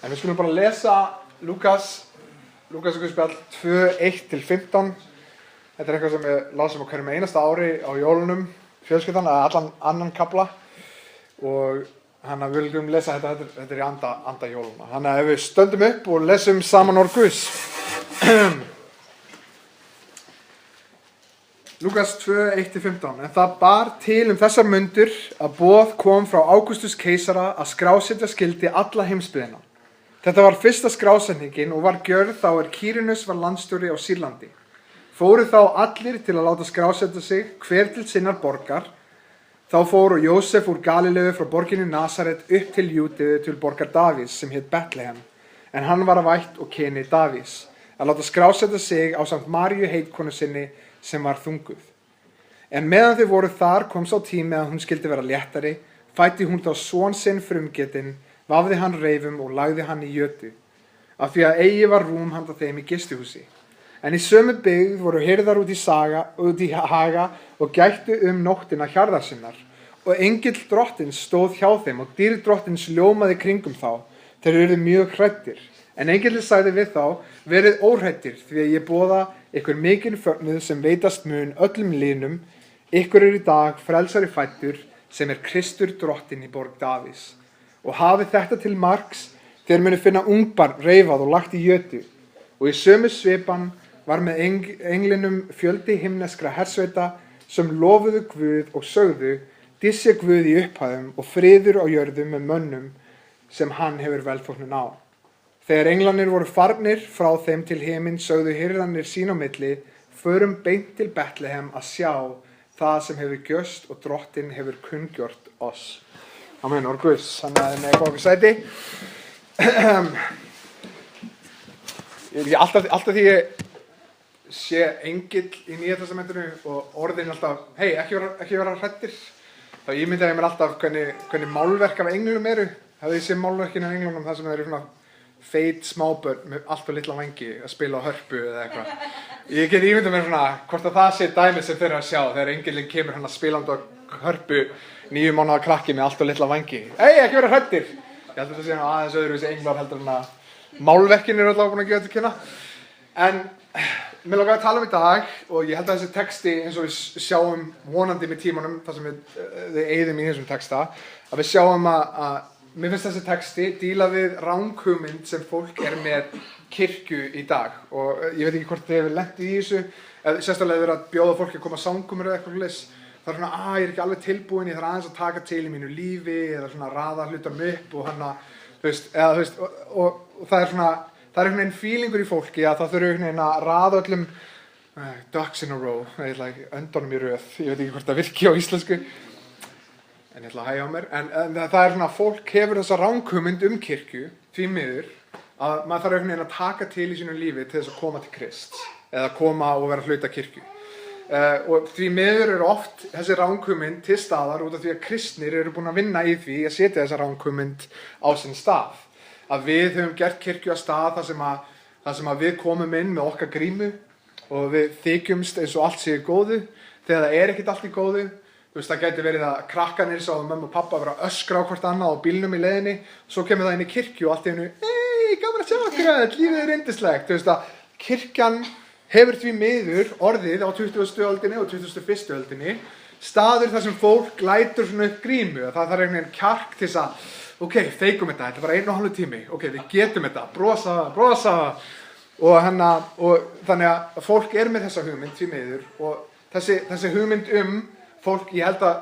En við skulum bara lesa Lúkasarguðspjall 2:1-15. Þetta eitthvað sem við lásum á hverjum einasta ári á jólunum, fjölskyldan, eða allan annan kafla. Og við viljum lesa þetta í anda jóluna. Þannig að ef við stöndum upp og lesum saman orð Guðs. Lúkas 2:1-15. En það bar til þessar mundir að boð kom frá Ágústus keisara að skrásetja skyldi alla heimsbyggðina. Þetta var fyrsta skrásetningin og var gjörð þá Kýrinus var landstjóri á Sýrlandi. Fóru þá allir til að láta skrásetja sig, hver til sinnar borgar. Þá fóru Jósef úr Galileu frá borginni Nasaret upp til Júdeu til borgar Davís sem hét Betlehem, en hann var af ætt og kyni Davís, að láta skrásetja sig ásamt Maríu heitkonu sinni sem var þunguð. En meðan þau voru þar kom sá tími að hún skyldi vera léttari, fæddi hún þá son sinn frumgetinn, vafði hann reifum og lagði hann í jötu, af því að eigi var rúm handa þeim í gistihúsi. En í sömu byggð voru hirðar út í haga og gættu nóttina hjarðar sinnar, og engill drottins stóð hjá þeim og dýrð drottins ljómaði kringum þá, þeir urðu mjög hræddir. En engillinn sagði við þá, verið óhræddir, því að ég boða ykkur mikinn fögnuð sem veitast mun öllum línum, ykkur í dag frelsari fæddur, sem Kristur drottinn í borg Davís. Og hafið þetta til marks, þeir munu finna ungbarn reifað og lagt í jötu. Og í sömu svipan var með englinum fjöldi himneskra hersveita sem lofuðu Guð og sögðu, dysja Guð í upphæðum og friður á jörðum með mönnum sem hann hefur velþóknun á. Þegar englarnir voru farnir frá þeim til himinn sögðu hirðarnir sín á milli, förum beint til Betlehem að sjá það sem hefur gjörst og drottinn hefur kunngjort oss. Amen, orð Guðs, þannig að þið með okkur sæti. Alltaf því ég sé engill í Nýja testamentinu og orðin alltaf, hei, ekki vera hræddir. Þá ímynda ég mér alltaf hvernig málverk af englunum eru. Hefði ég sé málverkinu af englunum þar sem þeir eru svona feit smábörn með allt og litla vængi að spila á hörpu eða eitthvað. Ég get ímynda mér svona hvort að það sé dæmi sem þeir eru að sjá þegar engillinn kemur hann að spilandi á hörpu 9 mánaða krakki með allt og litla vængi. Hei, ekki vera hræddir. Ég held að það sé aðeins öðruvísi englar heldur en að málverkin eru alltaf búin að gefa til kynna. En mér langar að tala í dag og ég held að þessi texti eins og við sjáum vonandi með tímanum þar sem við eyðum í þessum texta, að við sjáum að mér finnst þessi texti díla við ranghugmynd sem fólk með kirkju í dag. Og ég veit ekki hvort þið hefur lent í þessu, sérstaklega verið að bjóða fólki að koma sangumur eða eitthvað leys. Það er svona, ég er ekki alveg tilbúin, ég þarf aðeins að taka til í mínu lífi, eða svona raða hlutum upp og og það er svona, það er einhvern veginn feelingur í fólki að það þurfi einhvern veginn að raða öllum ducks in a row, öndunum í röð, ég veit ekki hvort það virki á íslensku, en ég ætla að hægja á mér, en það er svona, fólk hefur þessa ranghugmynd kirkju, því miður, að maður þarf einhvern veginn að taka til í sínu lífi til þess að koma til Krists, eða koma og vera hluta kirkju. Og því miður eru oft þessi ranghugmynd til staðar út af því að kristnir eru búin að vinna í því að setja þessa ranghugmynd á sinn stað. Að við höfum gert kirkju að stað þar sem að við komum inn með okkar grímu og við þykjumst eins og allt sé í góðu þegar það ekkert allt í góðu. Það gæti verið að krakkanir sáðu mömmu og pappa vera að öskra á hvort annað á bílnum í leiðinni, svo kemur það inn í kirkju og allt í einu, gaman að sjá okkur öll, lífið er yndislegt. Kirkjan hefur því miður orðið á 20. öldinni og 21. öldinni staður þar sem fólk lætur svona upp grímu. Það þarf einhvern veginn kjark til þess að, ok, feikum þetta er bara 1,5 tími, ok, við getum þetta, brosa. Og þannig að fólk með þessa hugmynd því miður og þessi hugmynd fólk, ég held að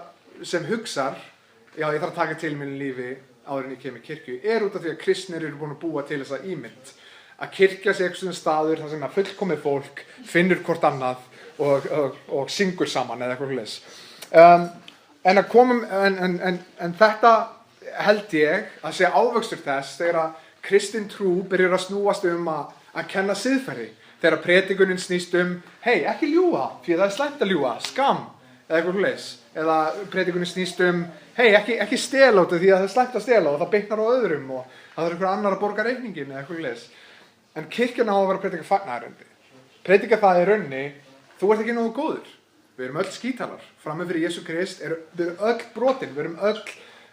sem hugsar, já, ég þarf að taka til mínu lífi áður en ég kem í kirkju, út af því að kristnir eru búin að búa til þessa ímynd. Að kirkja sé eitthvað staður þar sem að fullkomið fólk finnur hvort annað og syngur saman eða eitthvað leys. En þetta held ég að sé ávöxtur þess þegar að kristin trú byrjar að snúast að kenna siðferði. Þegar predikunin snýst hei, ekki ljúga, því það er slæmt að ljúga, skam, eða eitthvað leys. Eða predikunin snýst hei, ekki stela út af því að það er slæmt að stela og það bitnar á öðrum og það er einhver annar að borga reikningin eða eitthvað leys. En kirkjan á að vera að predika fagnaðarundi. Predika það í raunni, þú ert ekki nógu góður. Við erum öll skítalar. Frammi fyrir Jesú Krist við erum öll brotin.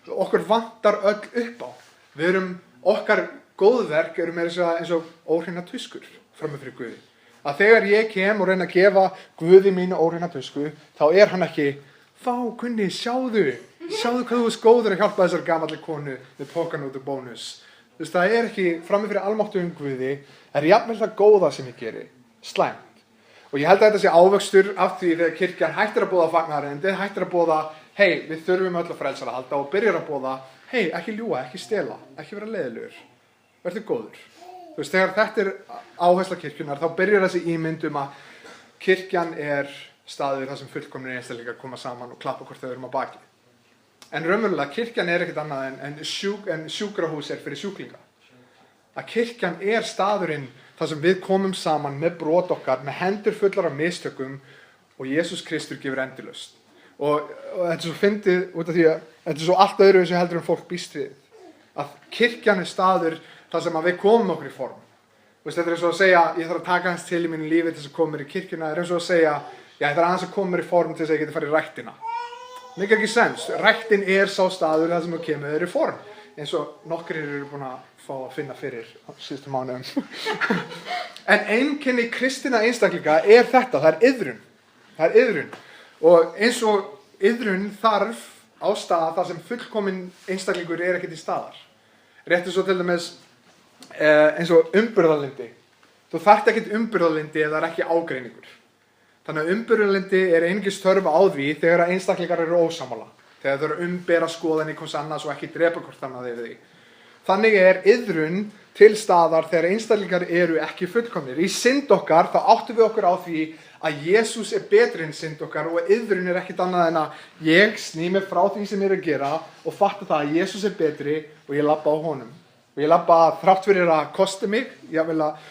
Okkur vantar öll upp á. Við erum okkar góðverk eru meira eins og óhreina tuskur frammi fyrir Guði. Að þegar ég kem og reyna að gefa Guði mínu óhreina tusku, þá hann ekki, vá, Gunni, sjáðu hvað þú ert góður að hjálpa þessari gamalli konu við pokan út úr bónus. Þú veist, það ekki frammi fyrir almáttugum Guði, jafnvel það góða sem ég geri, slæmt. Og ég held að þetta sé ávöxtur af því þegar kirkjan hættir að boða fagnaðarerindi, hættir að boða, hei, við þurfum öll að frelsara halda og byrjar að boða, hei, ekki ljúga, ekki stela, ekki vera leiðilegur, verður góður. Þú veist, þegar þetta áhersla kirkjunar, þá byrjar þessi ímynd að kirkjan staður þar sem fullkomnir einstaklingar koma saman og klappa hvort þau á baki. En raunverulega, kirkjan ekkert annað en sjúkrahús fyrir sjúklinga. Að kirkjan staðurinn þar sem við komum saman með brot okkar, með hendur fullar af mistökum og Jesús Kristur gefur endalaust. Og þetta svo fyndið út af því að þetta svo allt öðru sem heldur fólk býst við. Að kirkjan staður þar sem við komum okkur í form. Þetta eins og að segja, ég þarf að taka hans til í mínu lífi til þess að koma mér í kirkjuna. Eins og að segja, ég þarf aðeins að koma mér í form til þess að ég geti farið í ræktina. Mikið ekki sens. Ræktin sá staður þar sem við kemur þér í form. Eins og nokkrir eru búin að fá að finna fyrir síðustu mánuðum. En einkenni kristinna einstaklinga þetta, það iðrun. Það iðrun. Og eins og iðrun þarf á stað þar sem fullkominn einstaklingur ekkert í staðar. Réttu svo til dæmis eins og umburðarlyndi. Þú þarft ekkert umburðarlyndi ef það ekki ágreiningur. Þannig að umburðarlyndi einungis þörf á því þegar einstaklingar eru ósammála. Þegar þau eru umbera skoðanir hvers annars og ekki drepa hvort annað yfir því. Þannig iðrun til staðar þegar einstaklingar eru ekki fullkomnir. Í synd okkar þá áttum við okkur á því að Jesús betri en synd okkar og iðrun ekkert annað en að ég sný mig frá því sem ég að gera og fatta það að Jesús betri og ég labba á honum. Og ég labba þrátt fyrir að kosti mig, ég vil að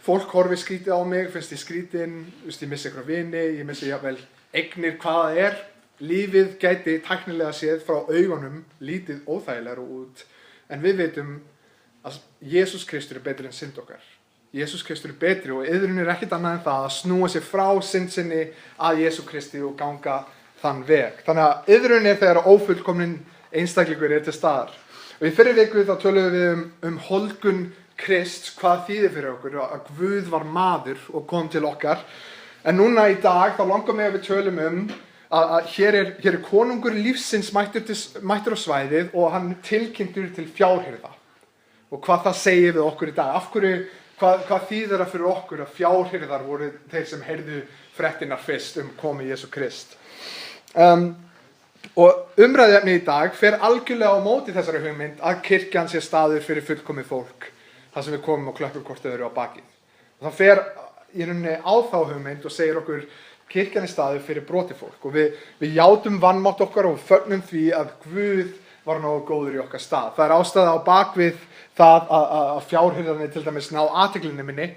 fólk horfi skrítið á mig, finnst ég skrítin, ég missi ykkur vini, ég missi jafnvel eignir hvað það Lífið gæti tæknilega séð frá augunum lítið óþægilegra út, en við veitum að Jesús Kristur betri en synd okkar. Jesús Kristur betri og iðrun ekkert annað en það að snúa sig frá synd sinni að Jesú Kristi og ganga þann veg. Þannig að iðrun þegar ófullkomnin einstaklingur til staðar. Og í fyrri viku þá töluðum við holgun Krists, hvað þýðir fyrir okkur, að Guð var maður og kom til okkar. En núna í dag þá langar mig að við tölum að hér konungur lífsins mættur á svæðið og hann tilkynntur til fjárhirða. Og hvað það segir við okkur í dag. Af hverju, hvað þýðir það fyrir okkur að fjárhirðar voru þeir sem heyrðu fréttirnar fyrst komu Jesú Krist. Og umræðuefni í dag fer algjörlega á móti þessari hugmynd að kirkjan sé staður fyrir fullkomið fólk. Það sem við komum og klöppum hvort þau eru á bakið. Og það fer í rauninni á þá hugmynd og segir okkur kirkjan staður fyrir brotið fólk. Og við játum vanmátt okkar og fögnum því að Guð var nógu góður í okkar stað. Það ástæða á bakvið það að fjárhirðarnir til dæmis ná athyglinni minni.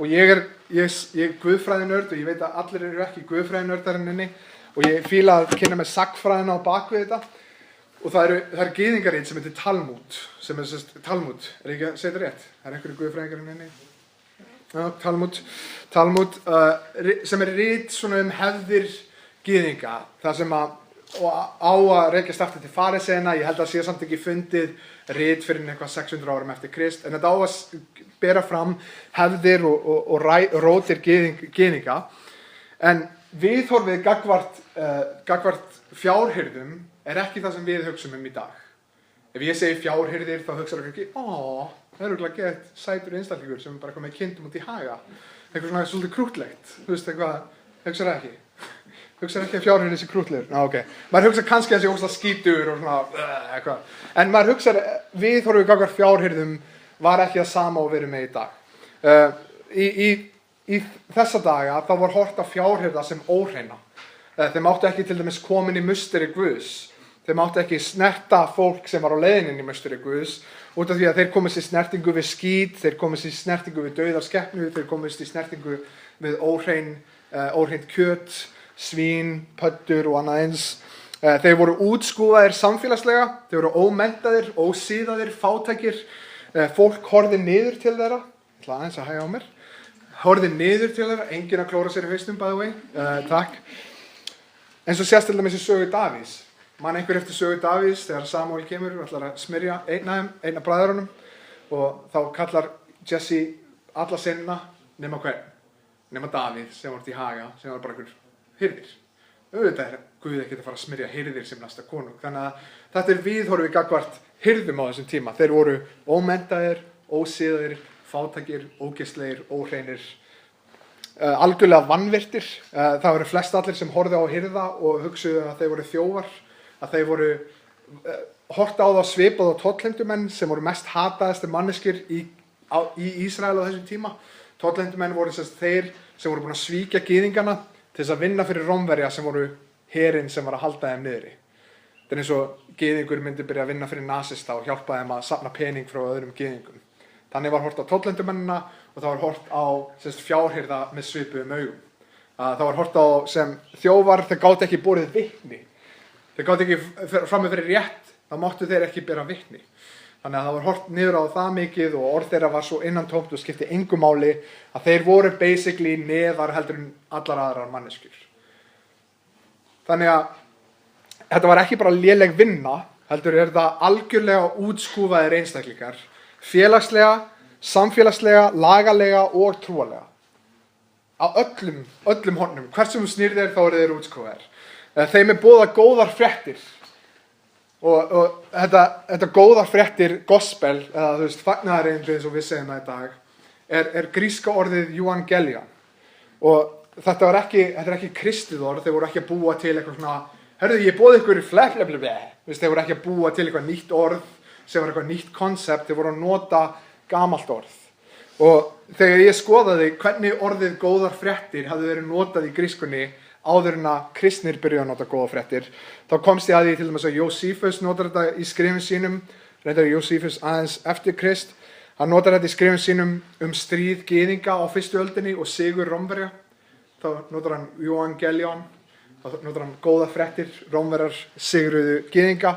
Og ég er guðfræðinörd og ég veit að allir eru ekki guðfræðinördarinninni og ég fíla að kynna með sagnfræðina á bakvið þetta. Og það eru gyðingarrit sem heitir Talmud, Talmud, ekki að segja þetta rétt? Það einhverju guðfræðingarinninni? Já, Talmud, sem rit svona hefðir gyðinga, það sem á að rekjast aftur til farisena. Ég held að sé samt ekki fundið rit fyrir eitthvað 600 árum eftir Krist, en þetta á að bera fram hefðir og rótir gyðinga. En viðhorfið gagnvart fjárhirðum ekki það sem við hugsum í dag. Ef ég segi fjárhirðir þá hugsar ekki, það eru ekki gett sætur einstaklingur sem bara komið kindum út í haga. Eitthvað svona svolítið krútlegt. Þú veist eitthvað, hugsar ekki. Hugsar ekki að fjárhirðir sé krútlegur. Okay. Maður hugsar kannski að það sé óslega skítur og svona eitthvað. En maður hugsar, viðhorfið gagnvart fjárhirðum var ekki það sama og verið með í dag. Í þessa daga þá var hort á fjárhirða sem óhreina. Þeir máttu ekki til dæmis komin í musteri Guðs. Þeir máttu ekki snerta fólk sem var á leiðinni í musteri Guðs, út af því að þeir komist í snertingu við skít, þeir komist í snertingu við dauðar skepnu, þeir komist í snertingu við óhreint kjöt, svín, pöddur og annað eins. Þeir voru útskúfaðir samfélagslega, þeir voru ómenntaðir, ósíðaðir, fátækir. Fólk horfði niður til þeirra, ég ætla aðeins að hægja á mér, horfði niður til þeirra, enginn að klóra sér í hausnum, by the way, takk. En svo sést til dæmis í sögu Davíðs. Man einhver eftir sögu Davíðs þegar Samúel kemur og ætlar að smyrja einn af bræðrunum og þá kallar Jesse alla sinna nema hvern, nema Davíð sem var út í Haga, sem var bara einhver hirðir. Auðvitað er Guð ekkert að fara að smyrja hirðir sem næsta konung, þannig að þetta er viðhorfið gagnvart hirðum á þessum tíma. Þeir voru ómenntaðir, ósiðaðir, fátækir, ógeðslegir, óhreinir, algjörlega vanvirtir. Það voru flest allir sem horfðu á hirða og hugsuðu að þeir voru þjófar, að þeir voru horft á þá svipað og tollheimtumenn sem voru mest hataðastir manneskjur í Ísrael á þessum tíma. Tollheimtumenn voru þeir sem voru búin að svíkja gyðingana til þess að vinna fyrir Rómverja sem voru herinn sem var að halda þeim niðri. Það er eins og gyðingur myndi byrja að vinna fyrir nasista og hjálpa þeim að safna pening frá öðrum gyðingum. Þannig var hort á tollendumennina og það var hort á fjárhirða með svipuðum augum. Það var hort á sem þjófar, þeir gátu ekki borið vitni. Þeir gátu ekki frammi fyrir rétt, þá máttu þeir ekki bera vitni. Þannig að það var hort niður á það mikið og orð þeirra var svo innantómt og skipti engu máli að þeir voru basically neðar heldur en allar aðrar manneskjur. Þannig að þetta var ekki bara léleg vinna, heldur er það algjörlega útskúfaðir einstaklingar, félagslega, samfélagslega, lagalega og trúalega. Á öllum hornum, hversum þú snýrð þeir þá eru þeir útskúfaðir. Þeim er boðað góðar fréttir. Og þetta góðar fréttir gospel, eða fagnaðarerindi eins og við segjum það í dag, er gríska orðið euangelion. Og þetta er ekki kristið orð, þeir voru ekki að búa til eitthvað svona, hörðu ég boði ykkur þeir voru ekki að búa til eitthvað nýtt orð, sem var eitthvað nýtt konsept, þeir voru að nota gamalt orð. Og þegar ég skoðaði hvernig orðið góðar fréttir hafði verið notað í grískunni, áður en að kristnir byrjuðu að nota góða fréttir, þá komst ég að því til dæmis að Jósífus notar þetta í skrifum sínum, reyndar Jósífus aðeins eftir Krist, hann notar þetta í skrifum sínum stríð gyðinga á fyrstu öldinni og sigur Rómverja, þá notar hann euangelion, þá notar hann góða fréttir, Rómverjar sigruðu gyðinga.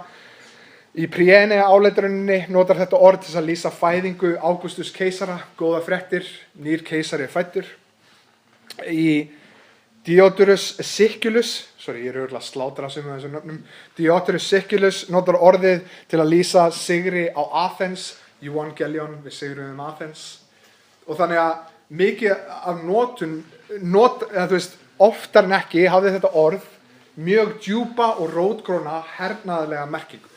Í Priene áleiturinni notar þetta orð til að lýsa fæðingu Ágústus keisara, góða fréttir, nýr keisari er fæddur. Í Diodorus Siculus, ég er örugglega að slátra sem þessum nöfnum, Diodorus Siculus notar orðið til að lýsa sigri á Athens, euangelion, við sigruðum Athens. Og þannig að mikið af oftar en ekki hafði þetta orð mjög djúpa og rótgróna hernaðarlega merkingu.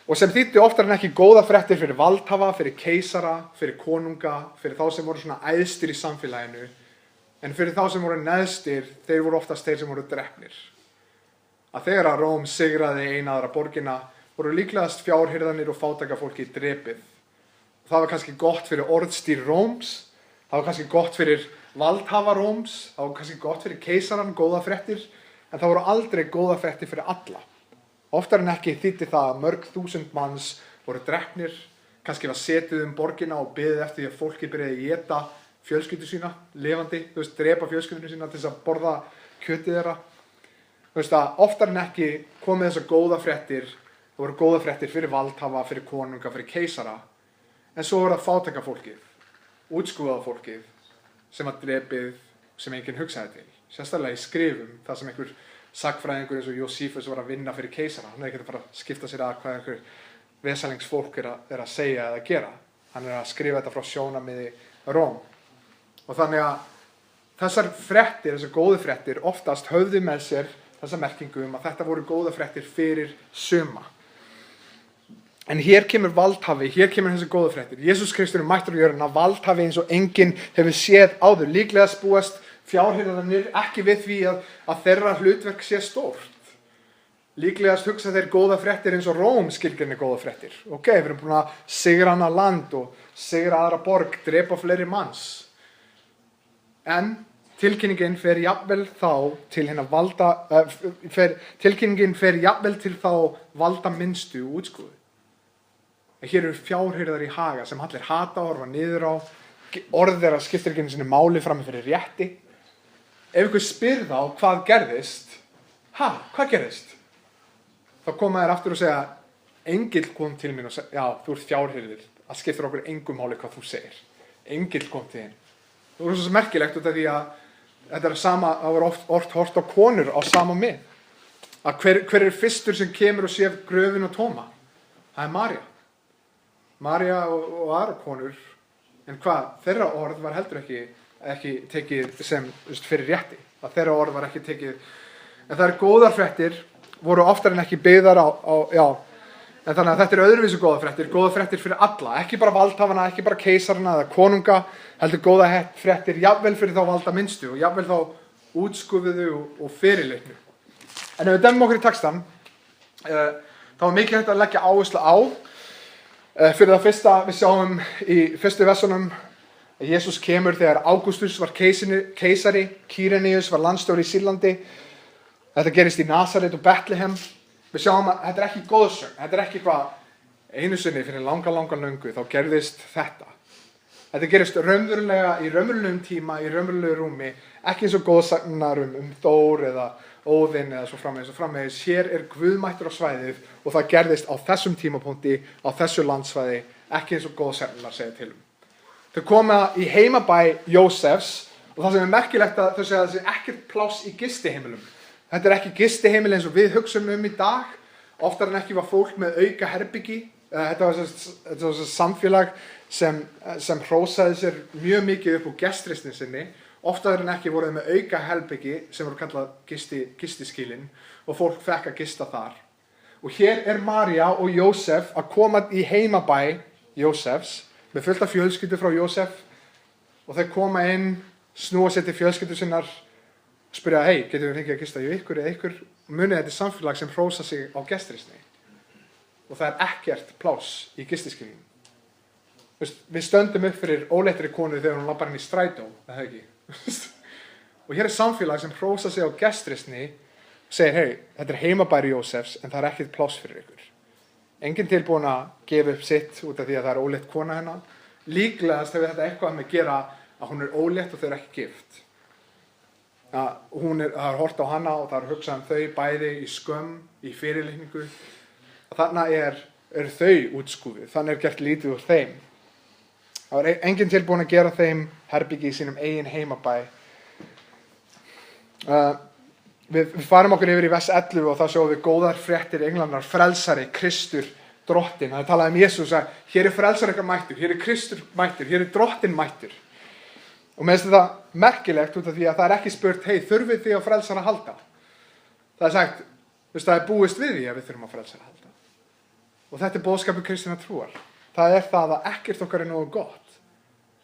Og sem þýddi oftar en ekki góða fréttir fyrir valdhafa, fyrir keisara, fyrir konunga, fyrir þá sem voru svona æðstir í samfélaginu. En fyrir þá sem voru neðstir, þeir voru oftast þeir sem voru drepnir. Að þegar að Róm sigraði eina aðra borgina, voru líklegast fjárhirðanir og fátækafólki drepið. Það var kannski gott fyrir orðstýr Róms, það var kannski gott fyrir valdhafa Róms, það var kannski gott fyrir keisaran, góða fréttir, en það voru aldrei góða fréttir fyrir alla. Oftar en ekki þýddi það að mörg þúsund manns voru drepnir, kannski var setið borgina og beðið eftir því að fólki byrjaði að éta fjölskyldu sína, lifandi, drepa fjölskyldunum sína til þess að borða kjötið þeirra. Oftar en ekki komið þessar góða fréttir, það voru góða fréttir fyrir valdhafa, fyrir konunga, fyrir keisara, en svo voru það fátækafólkið, útskúfaða fólkið, sem var drepið, sem enginn hugsaði til. Sérstaklega í skrifum, það sem einhver sagnfræðingur eins og Jósífus var að vinna fyrir keisara, hann er ekki að fara að skipta sér að hvað einhver vesalingsfólk er að segja eða gera. Hann er að skrifa þetta frá sjónarmiði Róm. Og þannig að þessar fréttir, þessar góðu fréttir, oftast höfðu með sér þessa merkingu að þetta voru góða fréttir fyrir suma. En hér kemur valdhafi, hér kemur þessi góðu fréttir. Jesús Kristur er mættur á jörðina, valdhafi eins og enginn hefur séð áður. Líklega búast fjárhirðarnir ekki við því að þeirra hlutverk sé stórt. Líklega hugsa þeir góða fréttir eins og Róm skilgreinir góða fréttir. Ok, við erum búin að sigra annað land og sigra aðra borg, drepa fleiri manns. En tilkynningin fer jafnvel til þá valda minnstu útskúfu. Hér eru fjárhirðar í Haga sem allir hata og horfa niður á, orð þeirra skiptir ekki einu sinni máli frammi fyrir rétti. Ef ykkur spyr þá hvað gerðist, hvað gerðist? Þá koma þér aftur og segja, engill kom til mín og segja, já, þú ert fjárhirðir, það skiptir okkur engu máli hvað þú segir. Engill kom til þín. Það voru svo merkilegt út af því að þetta er sama, það voru oft hort á konur á sama mið. Að hver er fyrstur sem kemur og sér gröfin og tóma? Það er María. María og aðrar konur, en hvað, þeirra orð var heldur ekki tekið sem fyrir rétti, að þeirra orð var ekki tekið, en það góðar fréttir voru oftar en ekki byggðar en þannig að þetta öðruvísi góðar fréttir fyrir alla, ekki bara valdhafana, ekki bara keisarana eða konunga, heldur góðar fréttir jafnvel fyrir þá valda minnstu og jafnvel þá útskufuðu og fyrirleitnu. En ef við demum okkur í textan, þá mikilvægt að leggja áherslu á. Fyrir það fyrsta, við sjáum í fyrstu versunum að Jesús kemur þegar Ágústus var keisari, Kýreníus var landstjóri í Sýrlandi. Þetta gerist í Nasaret og Betlehem. Við sjáum að þetta ekki goðsögn, þetta ekki eitthvað einu sinni fyrir langa löngu, þá gerðist þetta. Þetta gerist raunverulega í raunverulegum tíma, í raunverulegu rúmi, ekki eins og goðsagnar Þór eða Óðinn eða svo framvegis. Hér Guð mættur á svæðið og það gerðist á þessum tímapunkti, á þessu landsvæði, ekki eins og goðsagnar segja til Þau koma í heimabæ Jósefs og það sem merkilegt að þau segja að það ekkert pláss í gistiheimilum. Þetta ekki gistiheimili eins og við hugsum í dag. Oftar en ekki var fólk með auka herbyggi. Þetta var samfélag sem hrósaði sér mjög mikið upp á gestrisni sinni. Oftar en ekki voru þau með auka herbyggi sem voru kallað gistiskýlin og fólk fekk að gista þar. Og hér María og Jósef að koma í heimabæ Jósefs með fullt af fjölskyldu frá Jósef og þau koma inn, snúa sér til fjölskyldu sinnar og spyrja, hei, getum við fengið að gista í ykkur eða ykkur? Munið þetta samfélag sem hrósa sig á gestrisni og það ekkert pláss í gistiskýlinu. Við stöndum upp fyrir óléttri konu þegar hún labbar inn í strætó, það ekki. Og hér samfélag sem hrósa sig á gestrisni og segir, hei, þetta heimabæri Jósefs en það ekkert pláss fyrir ykkur. Enginn tilbúin að gefa upp sitt út af því að það ólétt kona hennar. Líklegast hefur þetta eitthvað með að gera að hún ólétt og þau ekki gift. Það hort á hana og það hugsað þau bæði í skömm, í fyrirlitningu. Þannig þau útskúfið, þannig gert lítið úr þeim. Það var enginn tilbúin að gera þeim herbyggi í sínum eigin heimabæ. Við farum okkur yfir í vers 11 og þá sjáum við góðar fréttir englarnar, frelsari, Kristur, drottinn. Það talaði Jesús að hér frelsari ykkar mættur, hér Kristur mættur, hér drottinn mættur. Og með þetta merkilegt út af því að það ekki spurt, hei, þurfið þið á frelsara að halda? Það sagt, það búist við því að við þurfum á frelsara að halda. Og þetta boðskapur kristinnar trúar. Það það að ekkert okkar nógu gott.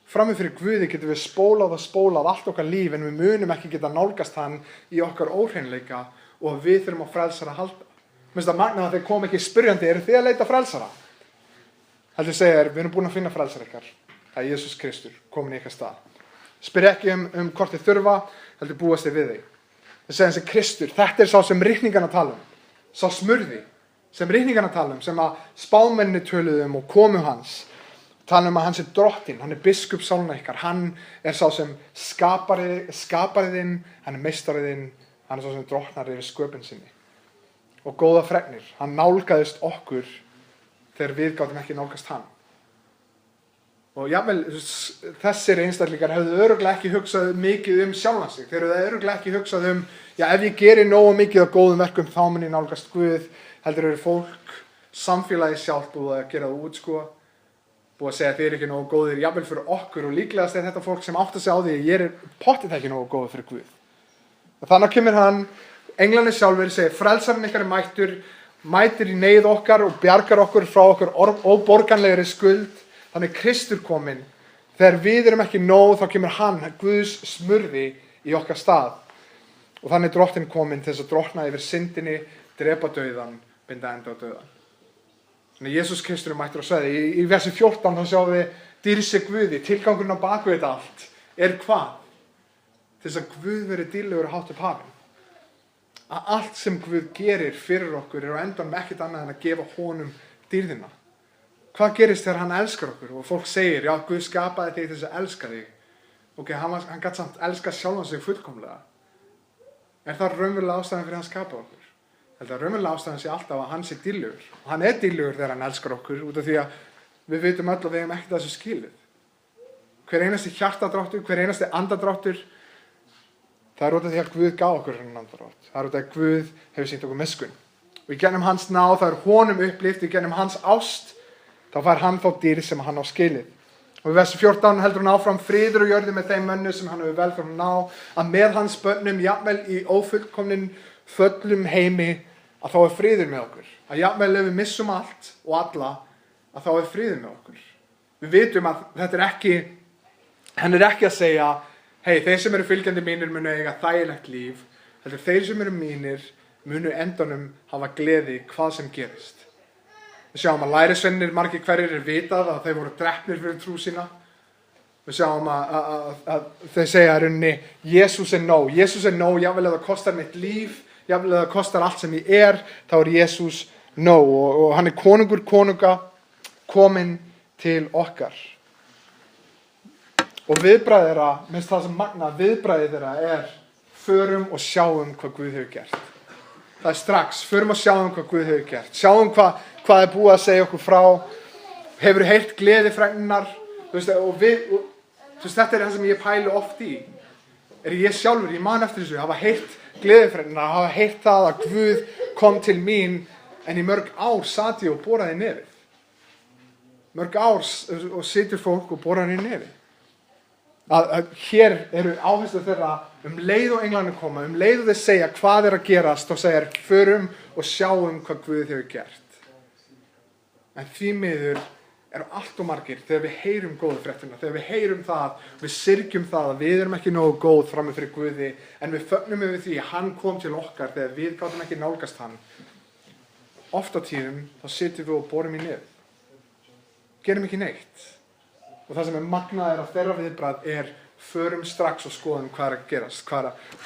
Frammi fyrir Guði getum við spólað allt okkar líf en við munum ekki geta nálgast hann í okkar óhreinleika og við þurfum á frelsara að halda. Mér finnst það magnað að þeir kom ekki spyrjandi, eru þið að leita frelsara? Heldur segja við erum búin að finna frelsara ykkar. Það Jesús Kristur komin í ykkar stað. Spyrja ekki hvort þið þurfa, heldur búast þið við þig. Það segja þessi Kristur, þetta sá sem ritningarna tala sá smurði sem ritningarna tala sem að spámenni töluðu og komu hans. Tala að hann drottinn, hann biskup sálna ykkar, hann sá sem skapariðinn, hann meistariðinn, hann sá sem drottnar yfir sköpun sinni. Og góða fregnir, hann nálgaðist okkur þegar við gátum ekki nálgast hann. Og jafnvel, þessir einstaklingar hefðu örugglega ekki hugsað mikið sjálfan sig. Þeir hefðu örugglega ekki hugsað ef ég geri nógu mikið af góðum verkum þá mun ég nálgast Guð, heldur fólk, samfélagi sjálft búið að gera það út, búið að segja að þið ekki nógu góðir, jafnvel fyrir okkur og líklegast þetta fólk sem átt að segja á því að ég pottið ekki nógu góður fyrir Guð. Og þannig kemur hann, englarnir sjálfur, segir frelsarinn ykkar mætir í neyð okkar og bjargar okkur frá okkur óborganlegri skuld. Þannig Kristur kominn. Þegar við erum ekki nóg, þá kemur hann, Guðs smurði í okkar stað. Og þannig drottinn kominn til þess að drottna yfir syndinni, drepa dauðan, binda enda á dauðan. Þannig Jesús Kristur mættur á svæði. Í versi 14 þá sjáum við dýrsi Guði, tilgangurinn á baku þetta allt. Hvað? Til þess að Guð veri dýrlegur að hátt upp hafinn. Að allt sem Guð gerir fyrir okkur á endanum ekkert annað en að gefa honum dýrðina. Hvað gerist þegar hann elskar okkur? Og fólk segir, já, Guð skapaði þig til þess að elska þig. Ok, hann gat samt elska sjálfan sig fullkomlega. Það raunverulega ástæðan fyrir hann skapaði okkur? Þetta raunverulega ástæðan sé alltaf að hann sé dýrlegur. Og hann dýrlegur þegar hann elskar okkur út af því að við vitum öll að við hefum ekkert þessu skilið. Hver einasti hjartadráttur, hver einasti andadráttur, það út af því að Guð gaf okkur þennan andadrátt. Það út af því að Guð hefur sýnt okkur miskunn. Og í gennum hans náð, það honum upplift, í gennum hans ást, þá fær hann þá dýrð sem hann á skilið. Og í versi 14 heldur hann áfram: friður og jörðu með þeim mönnum sem hann hefur velferð ná, að með hans börnum, jafnvel í ófullkomnum föllum heimi, að þá friður með okkur. Að jafnvel ef við missum allt og alla, að þá friður með okkur. Við vitum að þetta hann ekki að segja: hei, þeir sem eru fylgjandi mínir munu eiga þægilegt líf, heldur þeir sem eru mínir munu endanum hafa gleði hvað sem gerist. Við sjáum að lærisveinir margir hverjir vitað að þeir voru drepnir fyrir trú sína. Við sjáum að þeir segja í rauninni: Jesús nóg, jafnvel ef það kostar mitt líf, jafnvel ef það kostar allt sem ég þá Jesús nóg. Og hann konungur konunga kominn til okkar. Og viðbragð þeirra, minnst það sem magna, viðbragð þeirra förum og sjáum hvað Guð hefur gert. Það strax, förum og sjáum hvað Guð hefur gert. Sjáum hvað búið að segja okkur frá. Hefur heyrt gleðifregnirnar. Þetta það sem ég pæli oft í. Ég sjálfur, ég man eftir þessu, hafa heyrt gleðifregnirnar, hafa heyrt það að Guð kom til mín, en í mörg ár sat ég og boraði í nefið. Mörg ár og situr fólk og boraði í nefið. Að hér eru áherslu þeirra leið og englarnir koma, leið og þeir segja hvað að gerast, og segja: förum og sjáum hvað Guð hefur gert. En því miður eru allt og margir, þegar við heyrum góðu fréttina, þegar við heyrum það, við syrgjum það að við erum ekki nógu góð frammi fyrir Guði, en við fögnum yfir því að hann kom til okkar þegar við gátum ekki nálgast hann. Oft á tíðum þá sitjum við og borum í nefið. Gerum ekki neitt. Og það sem magnað að þeirra viðbragð förum strax og skoðum hvað að gerast.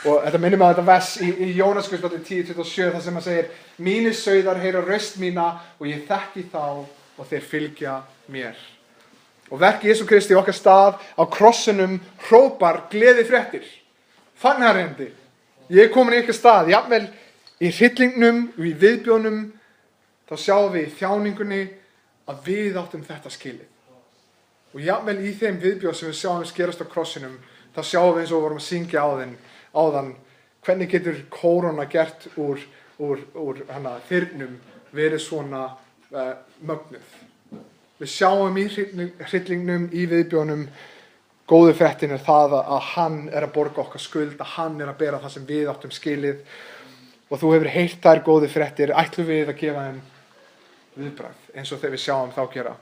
Og þetta minnir mig á þetta vers í Jónasguðspjalli 10:27, þar sem hann segir: mínir sauðar heyra raust mína og ég þekki þá og þeir fylgja mér. Og verk Jesú Kristi í okkar stað á krossinum hrópar gleðifréttir. Fagnaðarerindi. Ég komin í ykkar stað, jafnvel í hryllingnum og í viðbjónum, þá sjáum við í þjáningunni að við áttum þetta skilið. Og jafnvel í þeim viðbjóð sem við sjáum skerast á krossinum, þá sjáum við eins og við vorum að syngja áðan, hvernig getur kóróna gert úr þyrnum verið svona mögnuð. Við sjáum í hryllingnum, í viðbjónum, góðu fréttin það að hann að borga okkar skuld, að hann að bera það sem við áttum skilið. Og þú hefur heyrt þær góðu fréttir, ætlum við að gefa þeim viðbragð, eins og þegar við sjáum þá gera.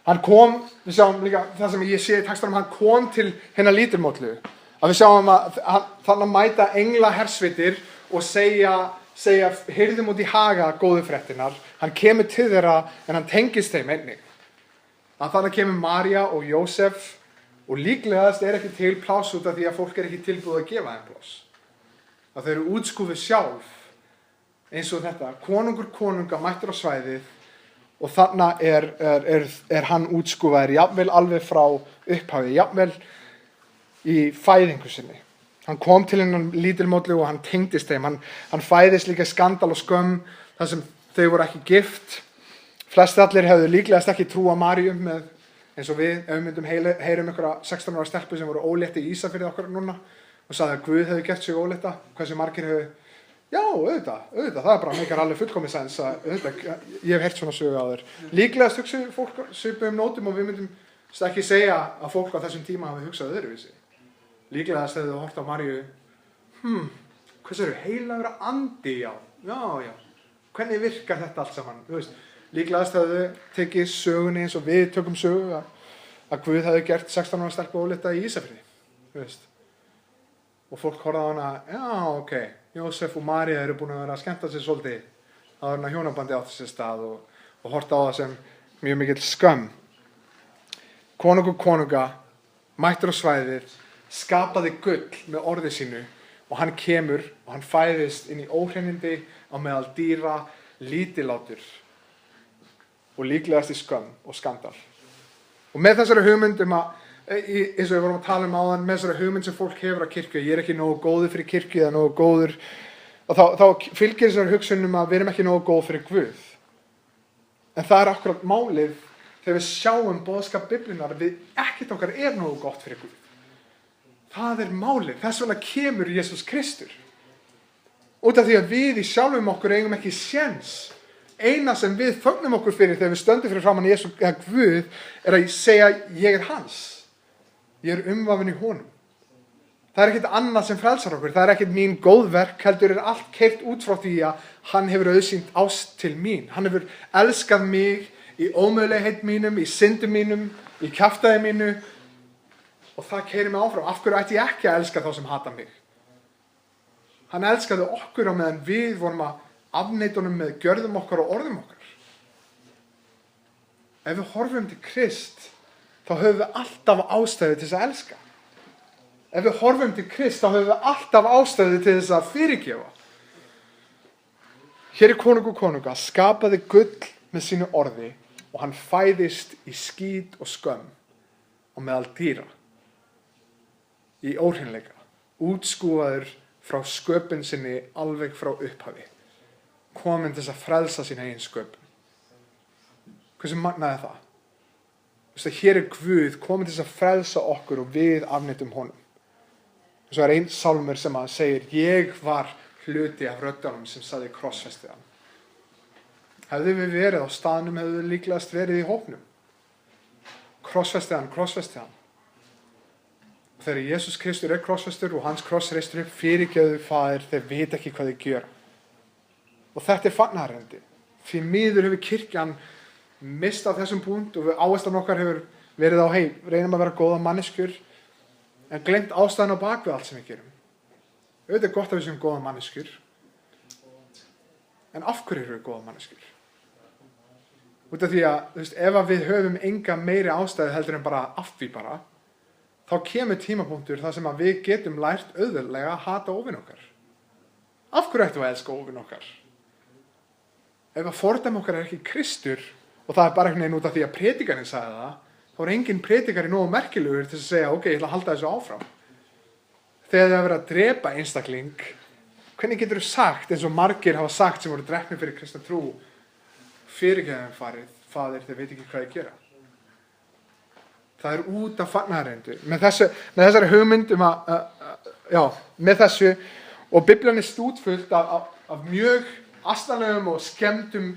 Hann kom, við sjáum líka það sem ég sé í textanum, hann kom til hennar lítilmótlu. Að við sjáum að þannig mæta engla hersveitir og segja hirðum út í haga góðu fréttinar. Hann kemur til þeirra en hann tengist þeim einnig. Að þannig kemur María og Jósef, og líklegast ekki til pláss út af því að fólk ekki tilbúið að gefa þeim pláss. Að þau eru útskúfuð sjálf, eins og þetta, konungur konunga mættur á svæðið. Og þannig hann útskúfaður, jafnvel alveg frá upphafi, jafnvel í fæðingu sinni. Hann kom til hennan lítilmótlu og hann tengdist þeim. Hann fæðist líka skandal og skömm þar sem þau voru ekki gift. Flest allir hefðu líklegast ekki trúa Maríu með, eins og við, ef við myndum heyrum einhverja 16 ára stelpu sem voru ólétt í Ísafirði okkar núna og sagði að Guð hefði gert sig ólétta, hversu margir hefðu: já, auðvitað, það bara meikar alveg fullkomið sens að ég hef heyrt svona sögu áður. Líklegast hugsa fólk svipum nótum og við myndum ekki segja að fólk á þessum tíma hafi hugsað öðruvísi. Líklegast hefðu hort á Maríu: hvað eru heilagur andi, já, hvernig virkar þetta allt saman? Líklegast hefðu tekið sögunni eins og við tökum sögu að Guð hefði gert 16 ára stelpu ólétta í Ísafirði. Og fólk horfði á hana: já, ok, Jósef og María eru búin að vera að skemmta sér svolítið áður en hjónabandi átti sér stað og horfði á það sem mjög mikill skömm. Konungur konunga mættur á svæðið, skapaði gull með orði sínu, og hann kemur og hann fæðist inn í óhreinindi á meðal dýra, lítillátur og líklegast í skömm og skandal. Og með þessari hugmynd eins og við vorum að tala áðan, með þessari hugmynd sem fólk hefur á kirkju, ég ekki nógu góður fyrir kirkju eða nógu góður, og þá fylgir þessari hugsunum að við erum ekki nógu góð fyrir Guð. En það akkurat málið þegar við sjáum boðskap Biblíunnar, við ekkert okkar nógu gott fyrir Guð. Það málið, þess vegna kemur Jesús Kristur. Út af því að við í sjálfum okkur eigum ekki séns eina sem við fögnum okkur fyrir þegar við stöndum fyrir framan Jesú eða Guð að segja ég hans. Ég umvafinn í honum. Það ekkert annað sem frelsar okkur. Það ekkert mín góðverk, heldur allt keyrt út frá því að hann hefur auðsýnt ást til mín. Hann hefur elskað mig í ómögulegheit mínum, í syndum mínum, í kjaftaði mínu og það keyrir mig áfram. Af hverju ætti ég ekki að elska þá sem hata mig? Hann elskaði okkur á meðan við vorum að afneita honum með gjörðum okkar og orðum okkar. Ef við horfum til Krist, þá höfum við alltaf ástæðu til þess að elska. Ef við horfum til Krist, þá höfum við alltaf ástæðu til þess að fyrirgefa. Hér konunga, skapaði gull með sínu orði og hann fæðist í skít og skömm og meðal dýra. Í óhreinleika, útskúfaður frá sköpun sinni alveg frá upphafi. Kominn til þess að frelsa sína eigin sköpun. Hversu magnaði það? Þú veist hér Guð kominn til þess að frelsa okkur og við afneitum honum. Svo einn sálmur sem að segir, ég var hluti af röddunum sem sagði krossfestið hann. Hefðu við verið á staðnum, hefðu við líklegast verið í hópnum. Krossfestið hann. Þegar Jesús Kristur krossfestur og hans kross reistur upp, fyrirgefðu Faðir, þeir vita ekki hvað þeir gera. Og þetta fagnaðarerindi. Því miður hefur kirkjan mistað þessum punkt og áherslan okkar hefur verið á, reynum að vera góða manneskjur, en glemt ástæðan á bakvið allt sem við gerum. Auðvitað gott að við séum góða manneskjur. En af hverju erum við góða manneskjur? Út af því að, ef við höfum enga meiri ástæðu heldur en af því þá kemur tímapunktur þar sem að við getum lært auðveldlega að hata óvin okkar. Af hverju ættum við að elska óvin okkar? Ef að fordæmi okkar ekki Kristur, og það bara einhvern veginn út af því að predikarinn sagði það, þá engin predikari nógu merkilegur til að segja, ok, ég ætla að halda þessu áfram. Þegar það verið að drepa einstakling, hvernig getur þú sagt, eins og margir hafa sagt sem voru drepnir fyrir kristna trú, fyrirgefðu Faðir, þeir veit ekki hvað ég gera. Það út af fagnaðarerindi. Með þessari hugmynd með þessu, og Biblían stútfullt af mjög astalegum og skemmtum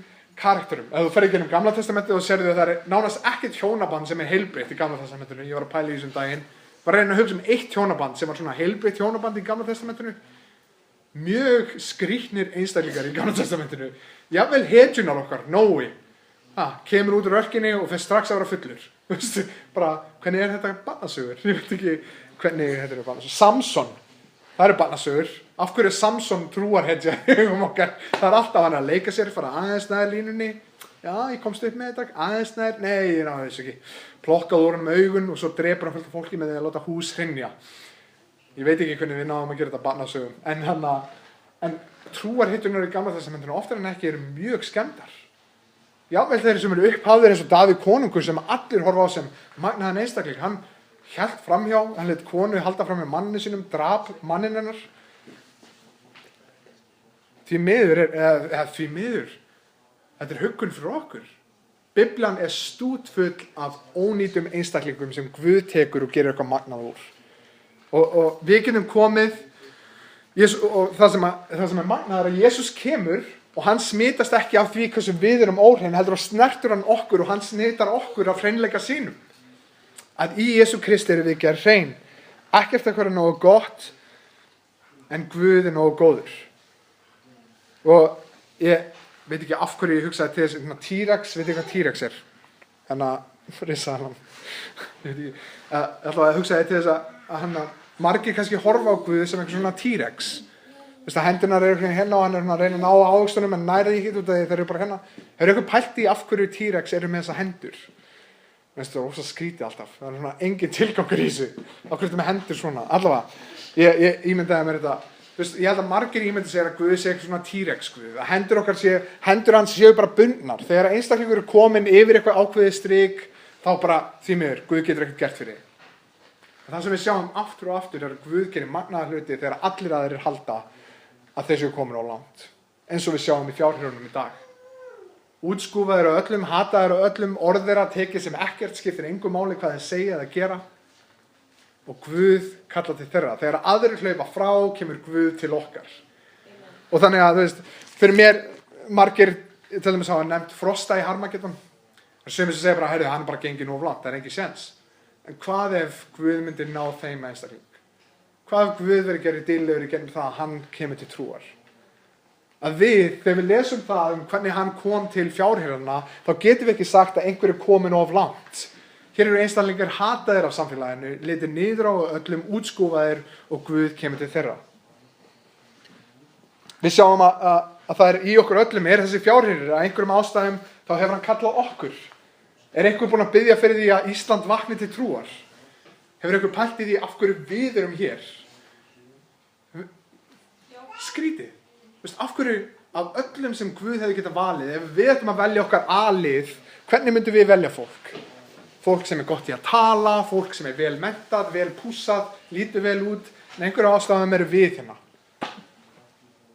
karakterum. Ef þú ferð í gegnum Gamla testamentið og sérðu að það nánast ekkert hjónaband sem heilbrigt í Gamla testamentinu. Ég var að pæla í þessum daginn. Bara reyna að hugsa eitt hjónaband sem var svona heilbrigt hjónaband í Gamla testamentinu. Mjög skrýtnir einstaklingar í Gamla testamentinu. Jafnvel hetjunar okkar, Nói. Kemur út úr örkinni og fer strax að vera fullur. Bara, hvernig þetta barnasögur? Ég veit ekki hvernig þetta barnasögur. Samson, það barnasögur. Af hverju Samson trúarhetja okkar? Það alltaf hann að leika sér, fara aðeins nær línunni. Já, ég komst upp með þetta, aðeins nær. Nei, ég náði þess ekki. Plokkað úr hann með augun og svo drepur hann fullt af fólki með því að láta hús hrynja. Ég veit ekki hvernig við náðum að gera þetta barnasögum. En trúarhetjunar í Gamla testamentinu oftar en ekki eru mjög skemmdar. Jafnvel þeir sem eru upphafðir eins og Davíð konungur sem allir horfa á sem magnaðan einstakling. Hann hélt framhjá, hann lét konu halda fram með manninu sínum, drap manninn hennar. Því miður, þetta huggun fyrir okkur. Biblían stútfull af ónýtum einstaklingum sem Guð tekur og gerir eitthvað magnað úr. Og við getum komið, og það sem magnað að Jesús kemur, og hann smitast ekki af því hversu við erum óhrein, heldur að snertur hann okkur og hann snitar okkur af hreinleika sínum. Að í Jesú Kristi erum við gerð hrein. Ekkert eitthvað nógu gott, en Guð nógu góður. Og ég veit ekki af hverju ég hugsaði til þess, T-Rex, veit ekki hvað T-Rex er? Risaðan. Ég ætla að hugsaði til þess að margir kannski horfa á Guð sem eitthvað svona T-Rex. Hendunar eru hérna og hann að reyna að ná ávaxtunum en næra því ekki út af því þeir eru bara hérna. Hefur eitthvað pælt í af hverju T-Rex eru með þessa hendur? Það er rosa skrítið alltaf. Það svona engin tilgangur í þessu. Af hverju þetta með hendur svona? Allavega, ég ímyndaði mér þetta. Ég held að margir ímyndi sér að Guð sé eitthvað svona T-Rex Guð. Að hendur hans séu bara bundnar. Þegar einstaklingur komin yfir eitthvað ákveðið strik, þá bara því miður, Guð getur ekkert gert fyrir þig. Það sem við sjáum aftur og aftur er að Guð gerir magnaða hluti þegar allir aðrir halda að þeir séu komin á langt. Eins og við sjáum í fjárhjörunum í dag. Útskúfaðir á öllum, hataðir á öllum, orð þeirra tekið sem ekkert skiptir engu máli hvað þeir segja eða gera. Og Guð kallar til þeirra. Þegar aðrir hlaupa frá, kemur Guð til okkar. Og þannig að, fyrir mér, margir til dæmis hafa nefnt Frosta í Harmageddon. Það er sumir sem segja bara, heyrðu, hann er bara gengið nú of langt, það er engin séns. En hvað ef Guð myndi ná þeim einstakling? Hvað ef Guð verið gerði dýrlegur í gegnum það að hann kemur til trúar? Að þegar við lesum það hvernig hann kom til fjárhirðana, þá getum við ekki sagt að einhver er komin of langt. Hér eru einstaklingar hataðir af samfélaginu, litir niður á öllum, útskúfaðir og Guð kemur til þeirra. Við sjáum að það í okkur öllum þessi fjárhirðir, að einhverjum ástæðum þá hefur hann kallað okkur. Er einhver búinn að biðja fyrir því að Ísland vakni til trúar? Hefur einhver pælt í því af hverju við erum hér? Skrítið. Af hverju af öllum sem Guð hefði getað valið, ef við ætlum að velja okkar A-lið, hvernig myndum við velja fólk? Fólk sem er gott í að tala, fólk sem er vel menntað, vel pússað, lítur vel út, en einhverjum ástæðum eru við hérna.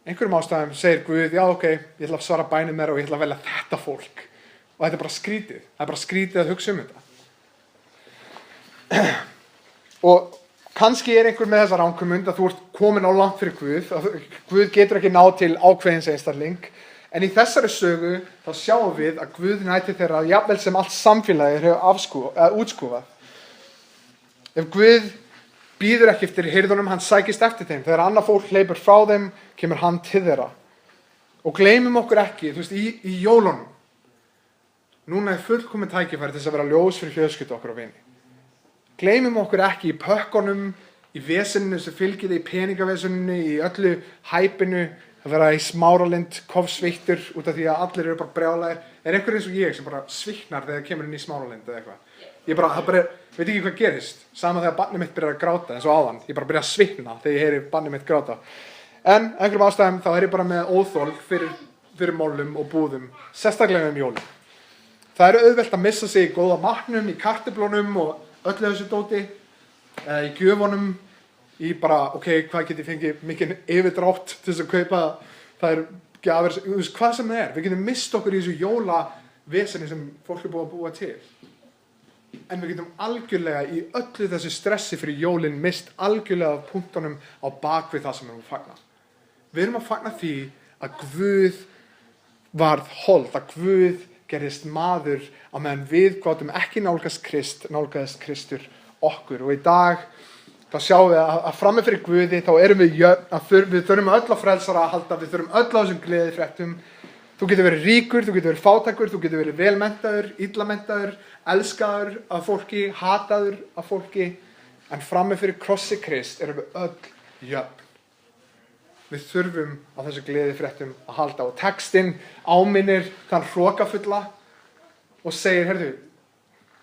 Einhverjum ástæðum segir Guð, já ok, ég ætla að svara bænum og ég ætla að velja þetta fólk. Og þetta er bara skrítið. Það er bara skrítið að hugsa þetta. Og kannski er einhver með þessa ranghugmynd að þú ert komin á langt fyrir Guð. Guð getur ekki náð til ákveðins einstakling. En í þessari sögu þá sjáum við að Guð næti þeirra jafnvel sem allt samfélagið hefur útskúfað. Ef Guð býður ekki eftir hirðunum, hann sækist eftir þeim. Þegar annað fólk hleypur frá þeim, kemur hann til þeirra. Og gleymum okkur ekki, þú veist, í jólunum. Núna er fullkomið tækifæri til þess að vera ljós fyrir fjölskyldu okkar og vini. Gleymum okkur ekki í pökkunum, í veseninu sem fylgir í peningaveseninu, í öllu hæpinu, að vera í Smáralind, kofsveittur út af því að allir eru bara brjálæðir. Er einhver eins og ég sem bara sviknar þegar kemur inn í Smáralind eða eitthvað? Ég veit ekki hvað gerist. Sama þegar barnið mitt byrjar að gráta eins og áðan. Ég bara byrja að svikna þegar ég heyri barnið mitt gráta. En einhverjum ástæðum þá er ég bara með óþol fyrir málum og búðum, sérstaklega jólin. Það er auðvelt að missa sig í góða matnum, í kartöflunum og öllu þessu dóti, í gjöfunum, í bara, ok, hvað get ég fengið mikið yfirdrátt til þess að kaupa, það er gjafir, hvað sem það er. Við getum mist okkur í þessu jólaveseni sem fólk er búið að búa til. En við getum algjörlega í öllu þessu stressi fyrir jólin mist algjörlega af punktunum á bakvið það sem við erum að fagna. Við erum að fagna því að Guð varð hold, að Guð gerðist maður á meðan við gátum ekki nálgaðist Kristur okkur. Og í dag þá sjáum við að frammi fyrir Guði þá erum við þurfum öll á frelsara að halda, við þurfum öll á þessum gleðifréttum. Þú getur verið ríkur, þú getur verið fátækur, þú getur verið velmenntaður, illamenntaður, elskaður af fólki, hataður af fólki, en frammi fyrir krossi Krist erum við öll jöfn. Við þurfum á þessu gleðifréttum að halda og textinn áminnir þann hrokafulla og segir, heyrðu,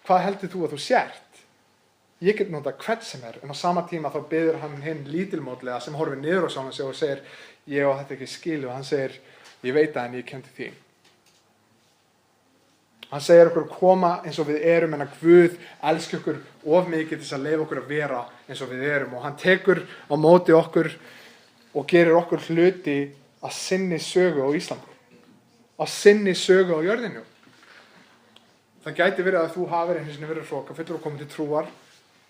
hvað heldur þú að þú sért? Ég get notað hvern sem er, en á sama tíma þá biður hann hinn lítilmótlega sem horfir niður á sjálfan sig og segir, ég á þetta ekki skilu, og hann segir, ég veit það en ég kem til þín. Hann segir okkur að koma eins og við erum, en að Guð elski okkur of mikið til þess að leyfa okkur að vera eins og við erum, og hann tekur á móti okkur og gerir okkur hluti að sinni sögu á Íslandi, að sinni sögu á jörðinu. Það gæti verið að þú hafir einu sinni verið hrokafullur og komið til trúar.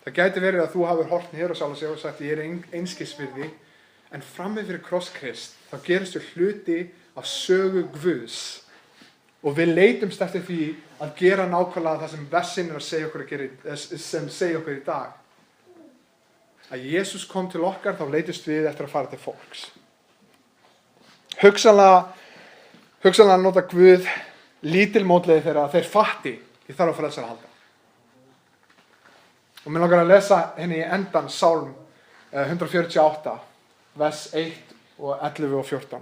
Það gæti verið að þú hafir hort niður á sjálfan sig og sagt, ég er einskisvirði, en frammi fyrir kross Krist, þá gerist við hluti af sögu Guðs. Og við leitumst eftir því að gera nákvæmlega það sem versin er að segja okkur í dag. Að Jesús kom til okkar, þá leitust við eftir að fara til fólks. Hugsanlega nota Guð lítilmótlega þegar þeir fatti í þarf að frelsara halda. Og mér langar að lesa henni í endan Sálm 148, vers 1 og 11 og 14.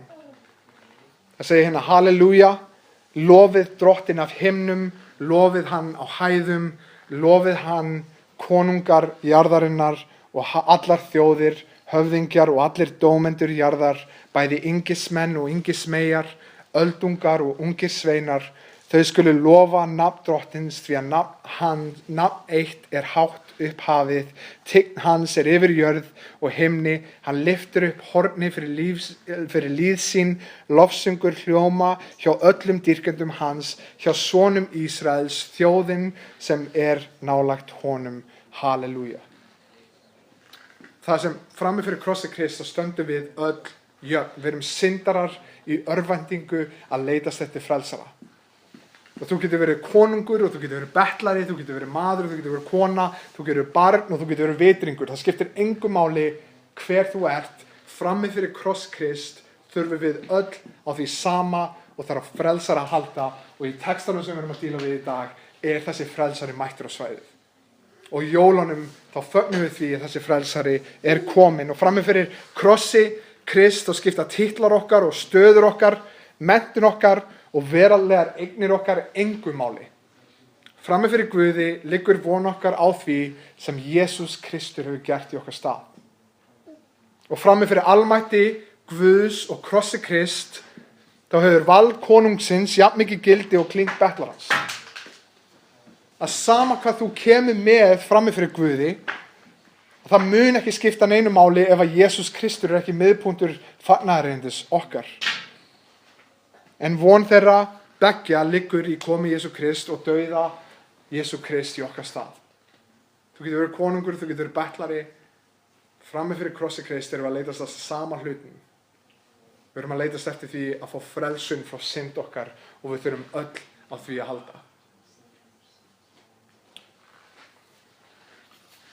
Það segir hérna, halleluja, lofið drottin af himnum, lofið hann á hæðum, lofið hann konungar jarðarinnar og allar þjóðir, höfðingjar og allir dómendur jarðar, bæði yngismenn og yngismeyjar, öldungar og ungir sveinar, þau skulu lofa nafn drottins því að nafn eitt er hátt upp hafið, tign hans er yfir jörð og himni, hann lyftir upp horni fyrir líð sín, lofsöngur hljóma hjá öllum dýrkendum hans, hjá sonum Ísraels, þjóðin sem er nálagt honum, halleluja. Það sem frammi fyrir krossi Krist, þá stöndum við öll jöfn. Við erum syndarar í örvæntingu að leitast eftir frelsara. Og þú getur verið konungur og þú getur verið bettlari, þú getur verið maður, þú getur verið kona, þú getur verið barn og þú getur verið vitringur. Það skiptir engu máli hver þú ert. Frammi fyrir kross Krist þurfum við öll á því sama og þarf frelsara að halda, og í textanum sem við erum að díla við í dag er þessi frelsari mættur á svæðið. Og í jólunum þá fögnum við því að þessi frelsari er kominn, og frammi fyrir krossi Krist þá skipta titlar okkar og stöður okkar, menntun okkar og veraldlegar eignir okkar engu máli. Frammi fyrir Guði liggur von okkar á því sem Jesús Kristur hefur gert í okkar stað. Og frammi fyrir almætti Guðs og krossi Krist þá hefur vald konungsins jafn mikið gildi og klink bettlarans. Að sama hvað þú kemur með frammi fyrir Guði, það mun ekki skipta neinu máli ef að Jesús Kristur er ekki miðpunktur fagnaðarerindis okkar. En von þeirra beggja liggur í komi Jesú Krist og dauða Jesú Krist í okkar stað. Þú getur verið konungur, þú getur verið bettlari. Frammi fyrir krossi Krist erum við að leitast að sama hlutin. Við erum að leitast eftir því að fá frelsun frá synd okkar, og við þurfum öll á því að halda.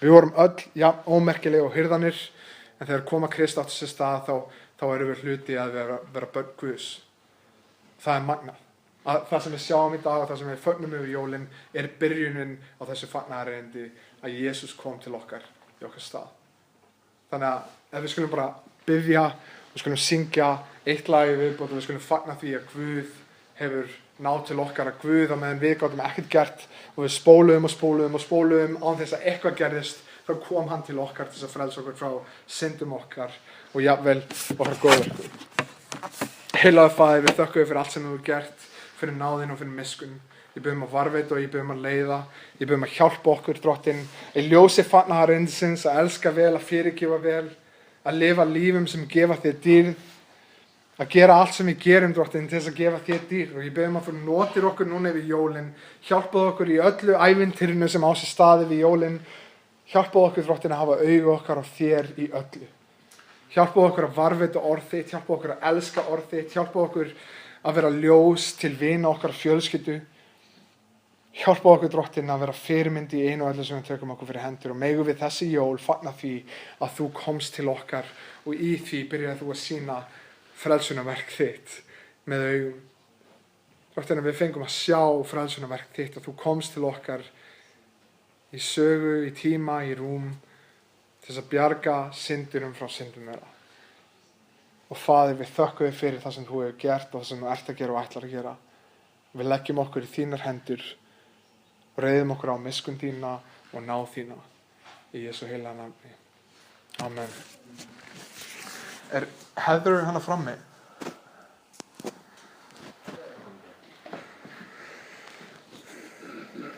Við vorum öll ómerkileg og hirðanir, en þegar koma Krist átt sér stað þá erum við hluti að vera börn Guðs. Það er magnað. Það sem við sjáum í dag og það sem við fögnum yfir jólin er byrjunin á þessu fagnaðarerindi að Jesús kom til okkar í okkar stað. Þannig að ef við skulum bara biðja, við skulum syngja eitt lag í viðbót og við skulum fagna því að Guð hefur náð til okkar, að Guð á meðan við gátum ekkert gert og við spóluðum án þess að eitthvað gerðist, þá kom hann til okkar til þess að frelsa okkur frá syndum okkar og jafnvel okkar góðverkum. Heilagur Faðir, við þökkum þér fyrir allt sem þú hefur gert, fyrir náðin og fyrir miskunn. Ég bið að varðveita og ég bið að leiða. Ég bið að hjálpa okkur, Drottinn, í ljósi fagnaðarerindisins, að elska vel, að fyrirgefa vel, að lifa lífum sem gefa þér dýrð, að gera allt sem við gerum, Drottinn, til þess að gefa þér dýrð. Og ég bið að þú notir okkur núna yfir jólin, hjálpaðu okkur í öllu ævintýrinu sem á sér stað yfir jólin, hjálpaðu okkur, Drottinn, að hafa augu okkar á þér í öllu. Hjálpaðu okkur að varðveita orð þitt, hjálpaðu okkur að elska orð þitt, hjálpaðu okkur að vera ljós til vina okkar fjölskyldu. Hjálpaðu okkur, Drottinn, að vera fyrirmynd í einu og öllu sem við tökum okkur fyrir hendur, og megum við þessi jól fagna því að þú komst til okkar og í því byrjaði þú að sýna frelsunarverk þitt með augum. Drottinn, að við fengum að sjá frelsunarverk þitt, að þú komst til okkar í sögu, í tíma, í rúm, til þess að bjarga syndurum frá syndum þeirra. Og Faðir, við þökkum þér fyrir það sem þú hefur gert og það sem þú ert að gera og ætlar að gera. Við leggjum okkur í þínar hendur og reiðum okkur á miskunn þína og náð þína. Í Jesú heilaga nafni. Amen. Er Heather hana frammi?